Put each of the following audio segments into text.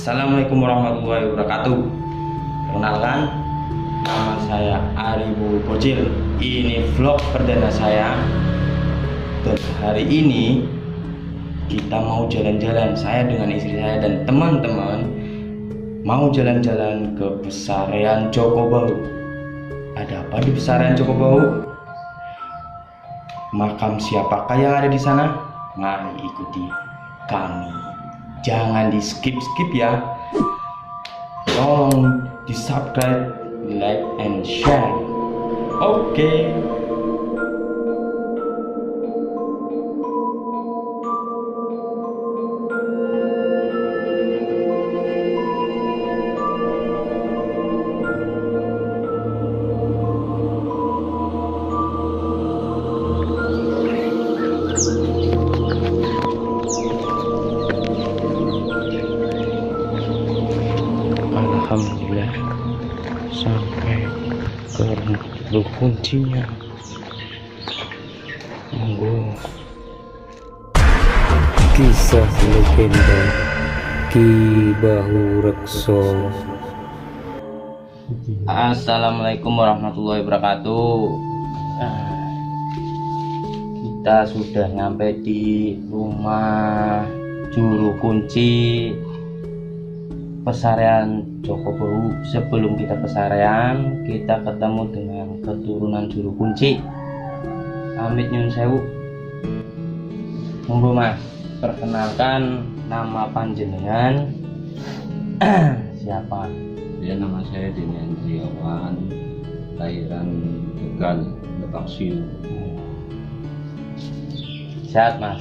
Assalamualaikum warahmatullahi wabarakatuh. Perkenalkan, nama saya Aribu Bocil. Ini vlog perdana saya. Dan hari ini kita mau jalan-jalan. Saya dengan istri saya dan teman-teman mau jalan-jalan ke Pesarian Jokobau. Ada apa di Pesarian Jokobau? Makam siapakah yang ada di sana? Mari ikuti kami. Jangan di skip ya. Tolong di subscribe, like, and share. Oke. Alhamdulillah sampai ke rumah kuncinya. Monggo. Kisah legenda Ki Bahu Rekso. Assalamualaikum warahmatullahi wabarakatuh. Kita sudah nyampe di rumah juru kunci Pesarian Jokobau. Sebelum kita pesarian, kita ketemu dengan keturunan juru kunci. Amit nyun sewu. Monggo Mas, perkenalkan nama panjenengan. Siapa? Ya, nama saya Dini Andriawan, kelahiran Tegal, Lebak Siu. Sehat Mas?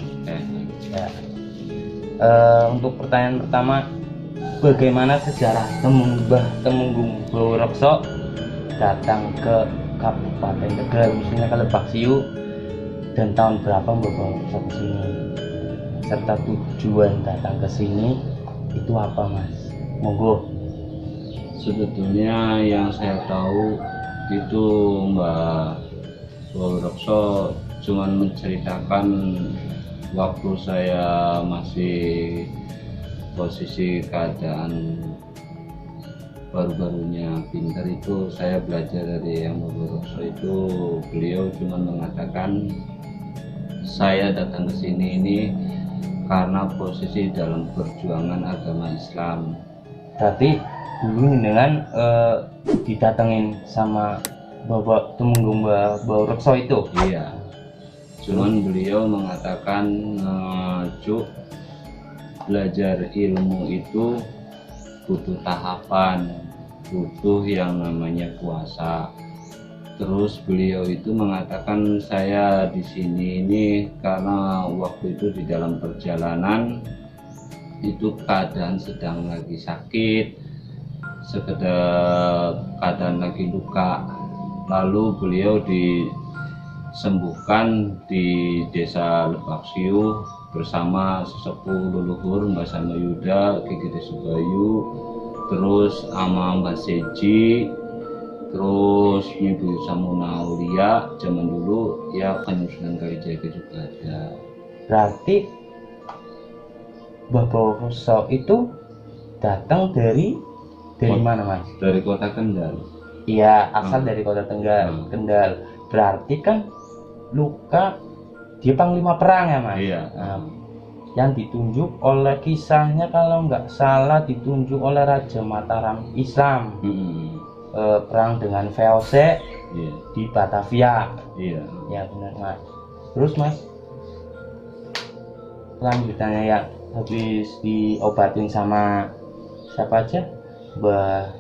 Ya. Untuk pertanyaan pertama, bagaimana sejarah Temenggung Bahu Rekso datang ke Kabupaten Tegal, khususnya ke Lebak Siu, dan tahun berapa Mbak Bahu Rekso ke sini, serta tujuan datang ke sini itu apa Mas? Monggo. Sebetulnya yang saya tahu itu Mbak Bahu Rekso cuman menceritakan waktu saya masih posisi keadaan baru-barunya pintar itu. Saya belajar dari yang Bahu Rekso itu, beliau cuma mengatakan saya datang ke sini ini karena posisi dalam perjuangan agama Islam. Berarti dulu dengan didatengin sama Bapak Temenggung Bahu Rekso itu? Iya, cuman beliau mengatakan Cuk, belajar ilmu itu butuh tahapan, butuh yang namanya puasa. Terus beliau itu mengatakan saya di sini ini karena waktu itu di dalam perjalanan itu keadaan sedang lagi sakit, sekedar keadaan lagi luka. Lalu beliau disembuhkan di desa Lebak Siu bersama sesepuh leluhur Mbak Sama Yuda, Ki Gede Subayu, terus ama Mbak Seji, terus Ibu Samuna Aulia zaman dulu ya, penyusunan Kalijaga juga ada. Berarti Mbah Bahu Rekso itu datang dari mana Mas? Dari kota Kendal. Iya, asal dari kota Kendal. Berarti kan luka dia panglima perang ya Mas? Iya. Yang ditunjuk oleh kisahnya kalau nggak salah ditunjuk oleh Raja Mataram Islam. Perang dengan VOC di Batavia. Iya. Ya benar Mas. Terus Mas, lanjutannya ya, habis diobatin sama siapa aja? Mbah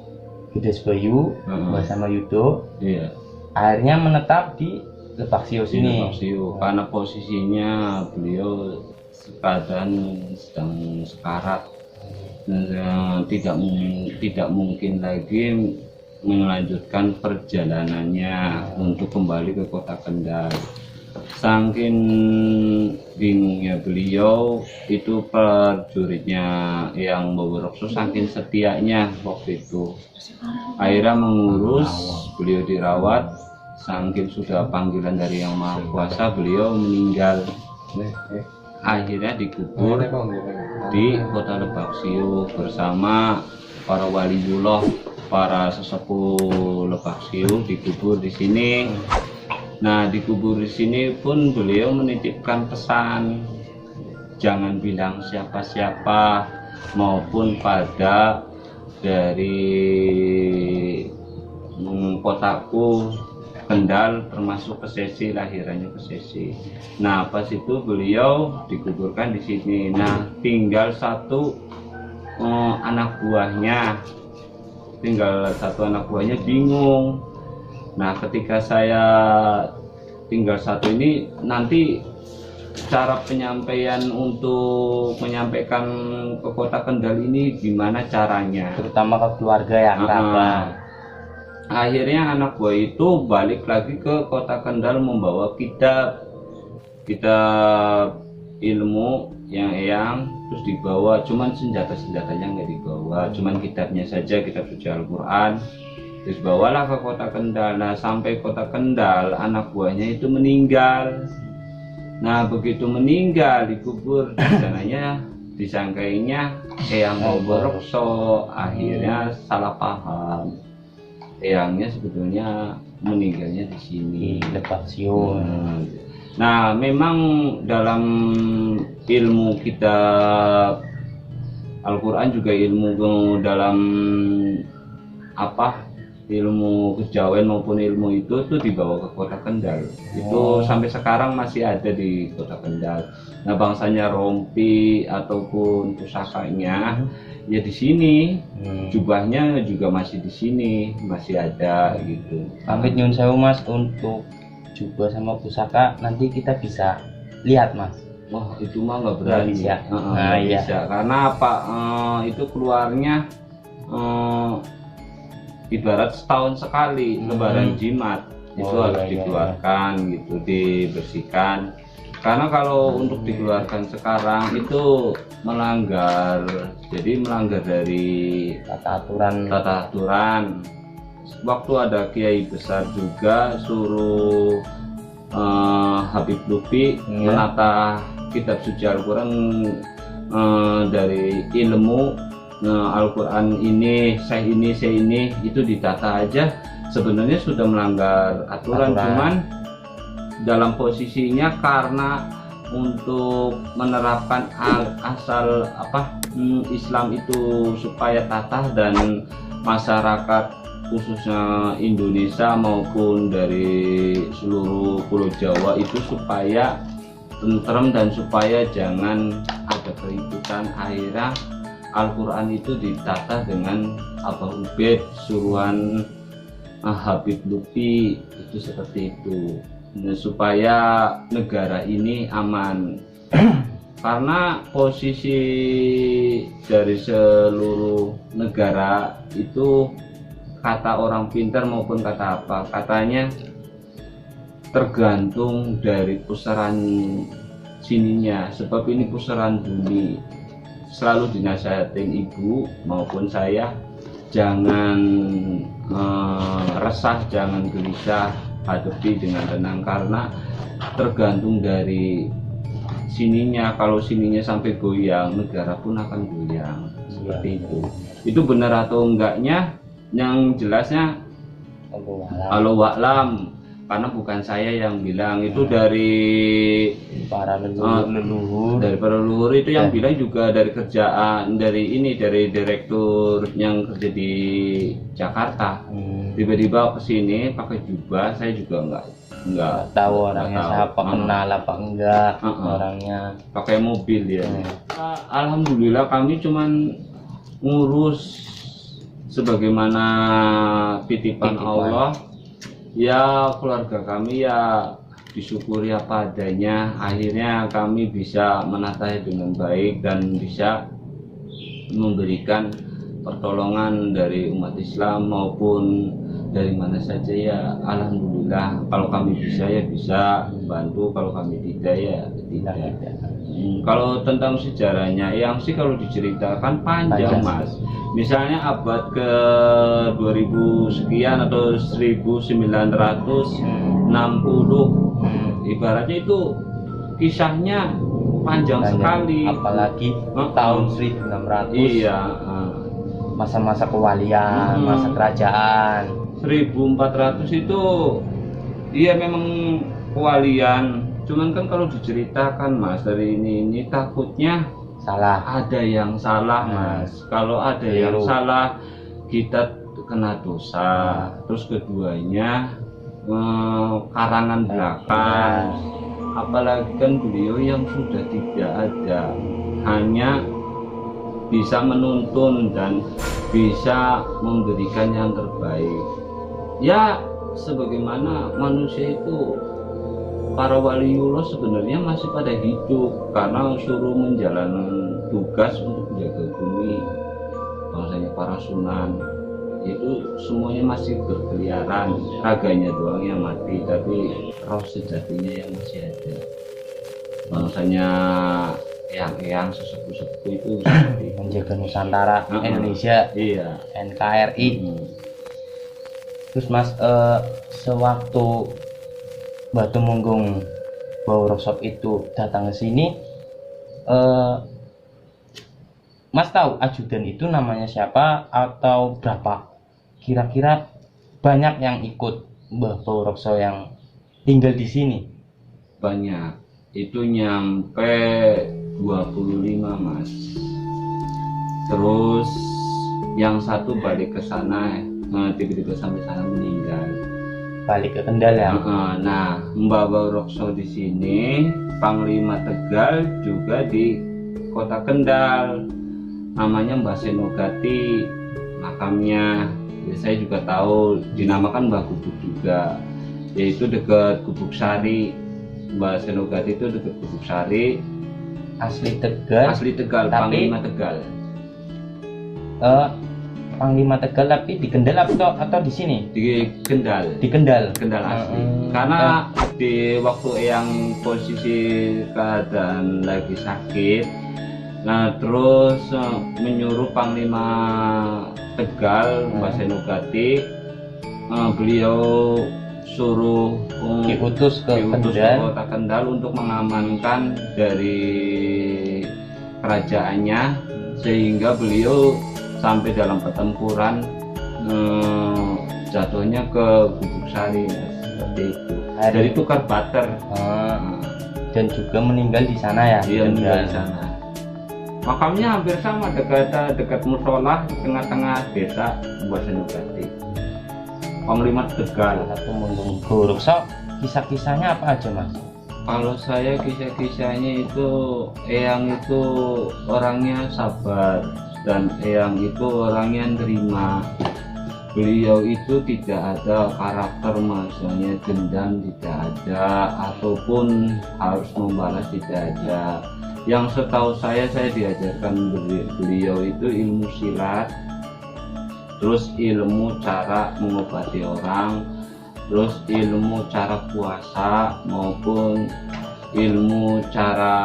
Gede Subayu, Mbah Sama Yudo. Iya. Akhirnya menetap di Lebak Siu sini. Lebak Siu, karena posisinya beliau keadaan sedang sekarat dan tidak mungkin lagi melanjutkan perjalanannya untuk kembali ke kota Kendal. Saking bingungnya beliau itu, prajuritnya yang Bahu Rekso saking setianya waktu itu, akhirnya mengurus beliau dirawat. Saking sudah panggilan dari Yang Maha Kuasa, beliau meninggal. akhirnya dikubur di kota Lebak Siuh bersama para waliullah, para sesepuh Lebak Siuh dikubur di sini. Nah, dikubur di sini pun beliau menitipkan pesan, jangan bilang siapa-siapa maupun pada dari kotaku Kendal, termasuk Kesesi, lahirannya Kesesi. Nah, pas itu beliau dikuburkan di sini. Nah, tinggal satu anak buahnya, bingung. Nah, ketika saya tinggal satu ini, nanti cara penyampaian untuk menyampaikan ke kota Kendal ini gimana caranya? Terutama ke keluarga ya, kerabat. Akhirnya anak buah itu balik lagi ke kota Kendal membawa kitab ilmu yang terus dibawa, cuman senjatanya nggak dibawa, cuman kitabnya saja, kitab suci Al-Quran. Terus bawalah ke kota Kendal. Nah, sampai kota Kendal anak buahnya itu meninggal. Nah, begitu meninggal dikubur di sananya, disangkainya Eyang Boborokso. Akhirnya salah paham, eyangnya sebetulnya meninggalnya di sini, Lebak Siuh. Nah, memang dalam ilmu kitab Al-Quran juga ilmu dalam ilmu kejawen maupun ilmu itu tuh dibawa ke kota Kendal. Itu sampai sekarang masih ada di kota Kendal. Nah, bangsanya rompi ataupun pusakanya ya di sini, jubahnya juga masih di sini, masih ada gitu. Pamit nyun sewu Mas, untuk jubah sama pusaka nanti kita bisa lihat Mas. Wah, itu mah nggak berani ya. Nggak bisa. Karena apa? Itu keluarnya ibarat setahun sekali lebaran jimat itu harus dikeluarkan gitu, dibersihkan. Karena kalau untuk dikeluarkan sekarang itu melanggar dari tata aturan. Waktu ada kiai besar juga suruh Habib Lutfi menata kitab suci Al-Quran dari ilmu Al-Quran ini, saya ini itu ditata aja sebenarnya sudah melanggar aturan. Cuman dalam posisinya karena untuk menerapkan asal Islam itu supaya tatah dan masyarakat khususnya Indonesia maupun dari seluruh Pulau Jawa itu supaya tentrem dan supaya jangan ada keributan, akhirnya Al-Quran itu ditata dengan Abah Ubaid suruhan Habib Lutfi itu seperti itu. Nah, supaya negara ini aman. Karena posisi dari seluruh negara itu, kata orang pintar maupun kata apa, katanya tergantung dari pusaran sininya. Sebab ini pusaran bumi. Selalu dinasihatin ibu maupun saya, jangan resah, jangan gelisah, hadapi dengan tenang, karena tergantung dari sininya. Kalau sininya sampai goyang, negara pun akan goyang. Seperti itu benar atau enggaknya, yang jelasnya Allahu a'lam, karena bukan saya yang bilang, itu dari para leluhur. Dari para leluhur itu yang bilang juga dari kerjaan dari direktur yang kerja di Jakarta. Tiba-tiba kesini pakai jubah, saya juga nggak tahu orangnya siapa, kenal apa enggak orangnya. Pakai mobil dia. Alhamdulillah kami cuman ngurus sebagaimana titipan Allah. Ya, keluarga kami ya disyukuri apa adanya. Akhirnya kami bisa menatanya dengan baik dan bisa memberikan pertolongan dari umat Islam maupun dari mana saja ya. Alhamdulillah, kalau kami bisa ya bisa membantu, kalau kami tidak ya tidak. Kalau tentang sejarahnya yang sih kalau diceritakan panjang Mas. Misalnya abad ke 2000 sekian atau 1960, ibaratnya itu kisahnya panjang sekali. Apalagi tahun 1600. Iya, Masa-masa kewalian, masa kerajaan. 1400 itu iya memang kewalian. Cuman kan kalau diceritakan Mas dari ini takutnya Salah. ada yang salah Mas. Kalau ada yang salah kita kena dosa. Terus keduanya karangan belakang. Apalagi kan beliau yang sudah tidak ada, hanya bisa menuntun dan bisa memberikan yang terbaik. Ya sebagaimana manusia itu, para waliullah sebenarnya masih pada hidup karena suruh menjalankan tugas untuk menjaga bumi. Bahwasanya para sunan itu semuanya masih berkeliaran, raganya doang yang mati, tapi roh sejatinya yang masih ada. Bahwasanya yang sesepuh-sepuh itu seperti menjaga Nusantara, Indonesia, iya, NKRI. Terus Mas, sewaktu Mbah Tumenggung Baurekso itu datang ke sini, Mas tahu ajudan itu namanya siapa atau berapa? Kira-kira banyak yang ikut Mbah Baurekso yang tinggal di sini? Banyak, itu nyampe 25 Mas. Terus yang satu balik ke sana, tiba-tiba sampai sana meninggal. Balik ke Kendal ya? Nah, Mbah Baurekso di sini, Panglima Tegal juga di Kota Kendal. Namanya Mbah Senogati, makamnya. Ya, saya juga tahu dinamakan Mbah Gubuk juga, yaitu dekat Gubuk Sari. Mbah Senogati itu dekat Gubuk Sari. Asli Tegal, tapi Panglima Tegal. Panglima Tegal tapi di Kendal atau di sini? Di Kendal. Di Kendal. Kendal asli. Karena di waktu yang posisi keadaan lagi sakit, nah terus menyuruh Panglima Tegal, Mbah Senogati, beliau suruh diutus ke Kota Kendal untuk mengamankan dari kerajaannya, sehingga beliau sampai dalam pertempuran jatuhnya ke Gubuk Sari seperti itu. Dari tukar barter. Dan juga meninggal di sana ya? Iya, meninggal di sana. Makamnya hampir sama, dekat musola di tengah-tengah desa Mbah Senogati. Panglima Tegal. Tumenggung Baurekso, kisah-kisahnya apa aja Mas? Kalau saya kisah-kisahnya itu, Eyang itu orangnya sabar dan Eyang itu orangnya nerima. Beliau itu tidak ada karakter misalnya dendam, tidak ada, ataupun harus membalas, tidak ada. Yang setahu saya diajarkan beliau itu ilmu silat, terus ilmu cara mengobati orang, terus ilmu cara puasa, maupun ilmu cara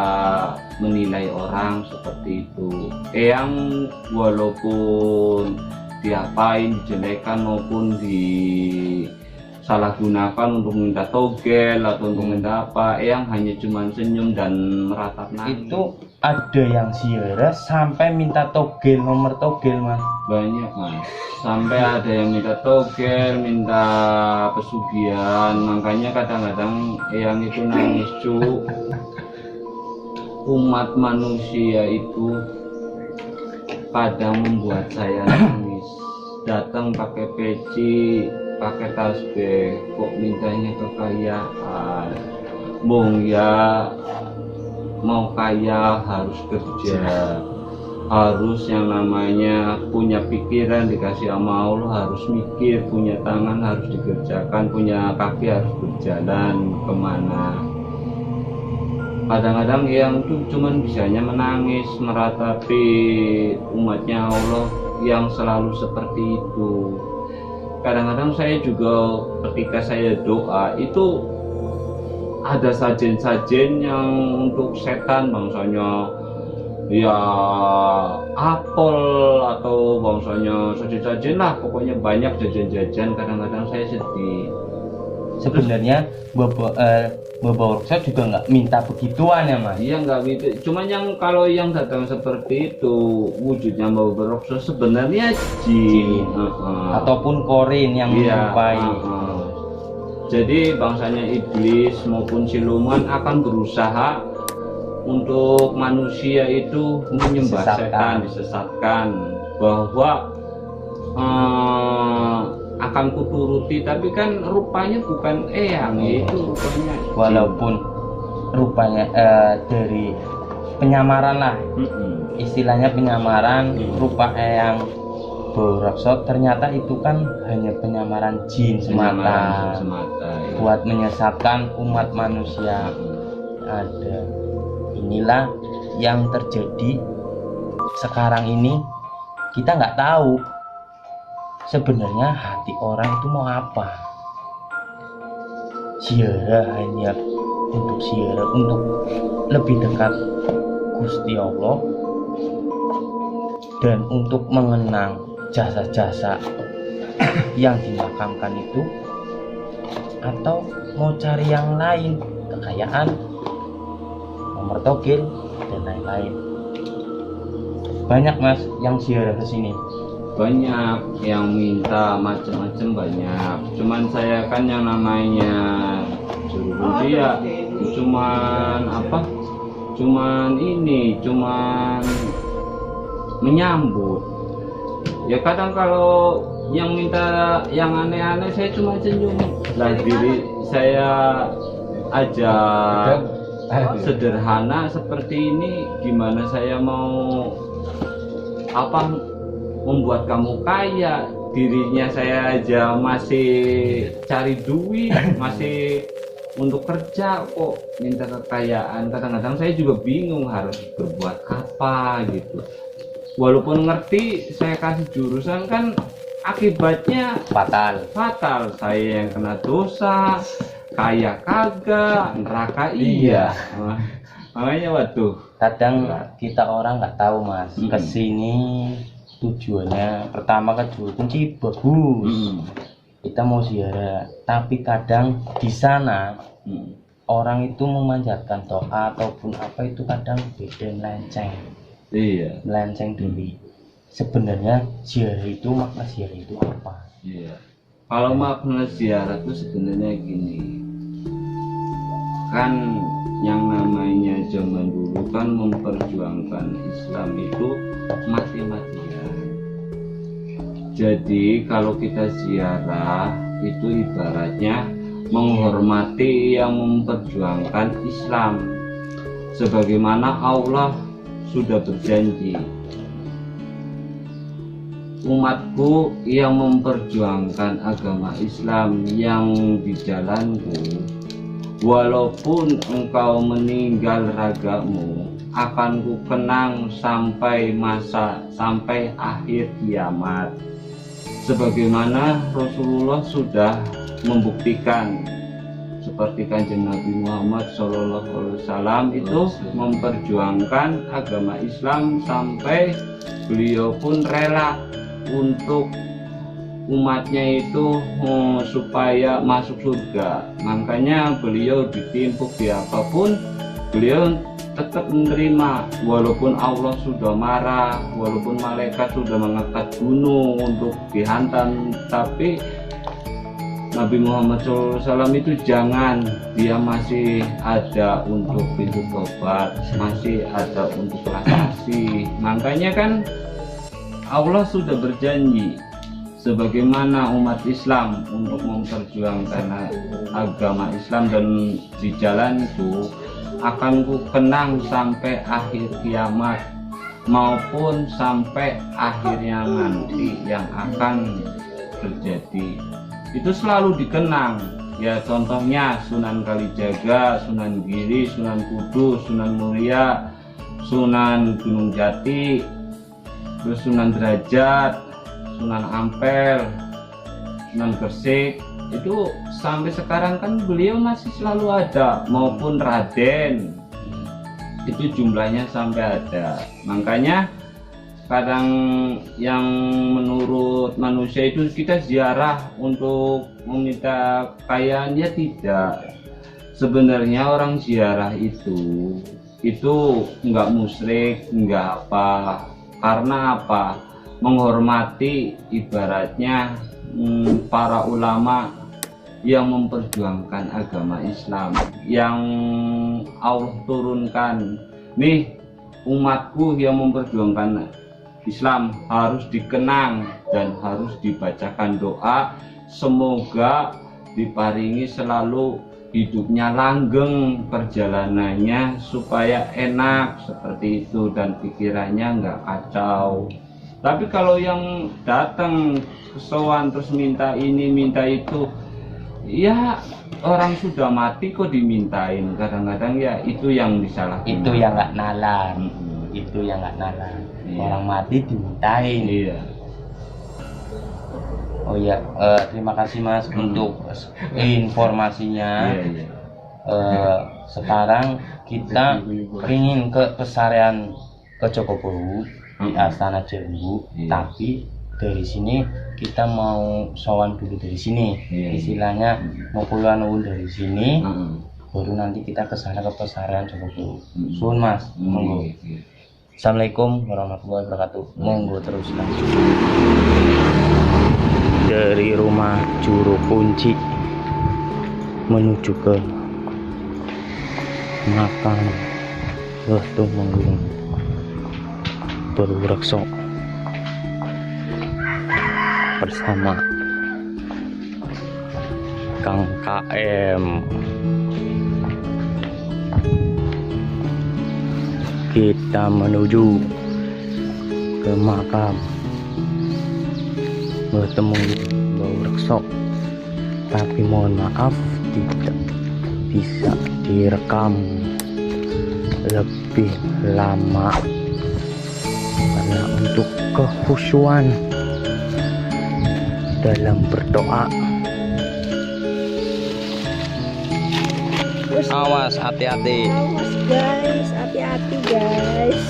menilai orang seperti itu. Eyang walaupun diapain, dijelekan maupun disalahgunakan untuk minta togel atau untuk minta apa, Eyang hanya cuma senyum dan meratap nangis. Itu ada yang ziarah sampai minta togel, nomor togel Mas? Banyak Mas, sampai ada yang minta togel, minta pesugihan. Makanya kadang-kadang Eyang itu nangis cu. Umat manusia itu kadang membuat saya nangis. Datang pakai peci, pakai tasbih, kok mintanya kekayaan. Bung ya, mau kaya harus kerja, harus yang namanya punya pikiran dikasih sama Allah, harus mikir, punya tangan harus dikerjakan, punya kaki harus berjalan kemana. Kadang-kadang yang tuh cuman bisanya menangis meratapi umatnya Allah yang selalu seperti itu. Kadang-kadang saya juga ketika saya doa itu ada sajen-sajen yang untuk setan, bangsanya ya apel atau bangsanya sajen-sajen lah, pokoknya banyak jajan-jajan. Kadang-kadang saya sedih sebenarnya Mbah Workshop juga nggak minta begituan ya mas. Iya nggak gitu, cuman yang kalau yang datang seperti itu wujudnya mau berokso sebenarnya jin. Ataupun korin yang Iya, menyerupai. Jadi bangsanya iblis maupun siluman akan berusaha untuk manusia itu menyembah setan, disesatkan bahwa akan kuturuti, tapi kan rupanya bukan eyang itu rupanya Walaupun rupanya dari penyamaran lah, istilahnya penyamaran rupa eyang Workshop, ternyata itu kan hanya penyamaran jin semata, ya. buat menyesatkan umat manusia. Ada, inilah yang terjadi sekarang ini. Kita nggak tahu sebenarnya hati orang itu mau apa. Ziarah hanya untuk ziarah, untuk lebih dekat Gusti Allah dan untuk mengenang jasa-jasa yang dimakamkan itu, atau mau cari yang lain, kekayaan, nomor togel dan lain-lain. Banyak mas yang ziarah ke sini. Banyak yang minta macam-macam, banyak. Cuman saya kan yang namanya juru dia cuman apa? Cuman menyambut. Ya kadang kalau yang minta yang aneh-aneh saya cuma senyum. Lah diri saya aja sederhana seperti ini, gimana saya mau membuat kamu kaya? Dirinya saya aja masih cari duit, masih untuk kerja, kok minta kekayaan. Kadang-kadang saya juga bingung harus berbuat apa gitu. Walaupun ngerti saya kasih jurusan kan akibatnya fatal. Saya yang kena dosa, kaya kagak, neraka iya. Makanya waduh, kadang kita orang nggak tahu mas, kesini tujuannya pertama kan kunci bagus, kita mau ziarah, tapi kadang di sana orang itu memanjatkan doa ataupun apa itu kadang beda, melenceng dulu. Sebenarnya ziarah itu, makna ziarah itu apa? Iya. Kalau makna ziarah itu sebenarnya gini, kan yang namanya zaman dulu kan memperjuangkan Islam itu mati-matian. Jadi kalau kita ziarah itu ibaratnya menghormati yang memperjuangkan Islam, sebagaimana Allah sudah berjanji, umatku yang memperjuangkan agama Islam yang di jalanku, walaupun engkau meninggal ragamu, akan ku kenang sampai akhir kiamat. Sebagaimana Rasulullah sudah membuktikan, seperti Kanjeng Nabi Muhammad SAW itu memperjuangkan agama Islam sampai beliau pun rela untuk umatnya itu supaya masuk surga. Makanya beliau ditimpuk di apapun, beliau tetap menerima, walaupun Allah sudah marah, walaupun malaikat sudah mengangkat gunung untuk dihantam, tapi Nabi Muhammad SAW itu jangan, dia masih ada untuk pintu tobat, masih ada untuk belas kasih. Makanya kan Allah sudah berjanji, sebagaimana umat Islam untuk memperjuangkan agama Islam dan di jalanku akan ku kenang sampai akhir kiamat maupun sampai akhirnya nanti yang akan terjadi. Itu selalu dikenang ya, contohnya Sunan Kalijaga, Sunan Giri, Sunan Kudus, Sunan Muria, Sunan Gunung Jati, terus Sunan Derajat, Sunan Ampel, Sunan Gresik, itu sampai sekarang kan beliau masih selalu ada, maupun Raden, itu jumlahnya sampai ada. Makanya kadang yang menurut manusia itu kita ziarah untuk meminta kekayaan, ya tidak. Sebenarnya orang ziarah itu nggak musyrik, nggak apa. Karena apa? Menghormati ibaratnya para ulama yang memperjuangkan agama Islam, yang Allah turunkan. Nih, umatku yang memperjuangkan Islam harus dikenang dan harus dibacakan doa, semoga diparingi selalu hidupnya langgeng, perjalanannya supaya enak seperti itu dan pikirannya nggak kacau. Tapi kalau yang datang kesowan terus minta ini minta itu, ya orang sudah mati kok dimintain. Kadang-kadang ya itu yang disalahkan. Itu yang nggak nalar. Itu yang nggak nalar. Iya. Orang mati dimintain. Iya. Oh ya, terima kasih Mas untuk informasinya. Iya. Sekarang kita ingin ke pesarian ke Jogobowu di Astana Jambu, Iya. tapi dari sini kita mau sowan dulu dari sini. Iya. Istilahnya mau pulang dari sini, Heeh. baru nanti kita ke sana ke pesarian Jogobowu. Suun Mas, monggo. Iya. Assalamualaikum warahmatullahi wabarakatuh. Monggo terus lanjut. Dari rumah Juru Kunci menuju ke makam Tumenggung Baurekso bersama Kang KM. Kita menuju ke makam bertemu Baurekso, tapi mohon maaf tidak bisa direkam lebih lama karena untuk kekhusyuan dalam berdoa. Awas, hati-hati. Awas guys, hati-hati guys.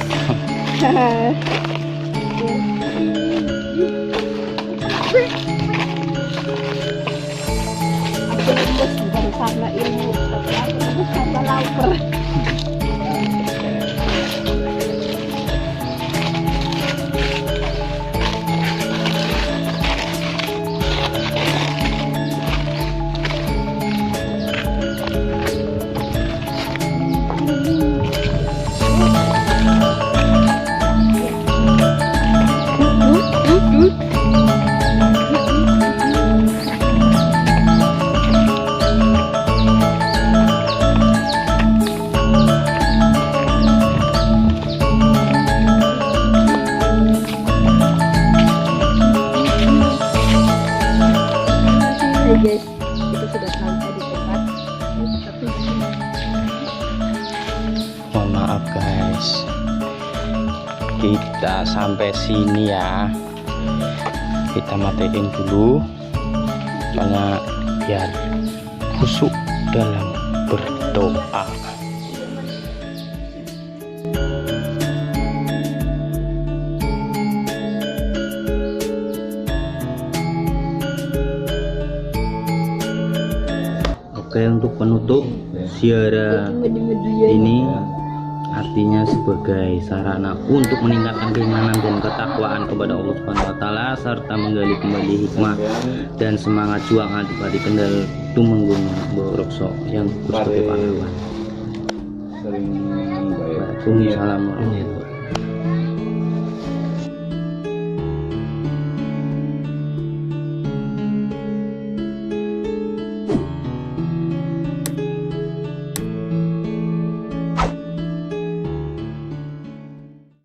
Aku lemes bukan karena ilmu, tapi aku lemes karena lapar. Hai guys, kita sudah sampai di tempat. Mohon maaf guys, kita sampai sini ya. Kita matiin dulu soalnya biar khusyuk dalam berdoa. Oke, untuk penutup siaran ini artinya sebagai sarana untuk meningkatkan keimanan dan ketakwaan kepada Allah Subhanahu wa taala serta menggali kembali hikmah dan semangat juang Adipati Kendal Tumenggung Baurekso yang gugur sebagai pahlawan. Sering membayar. Waalaikumsalam warahmatullahi wabarakatuh.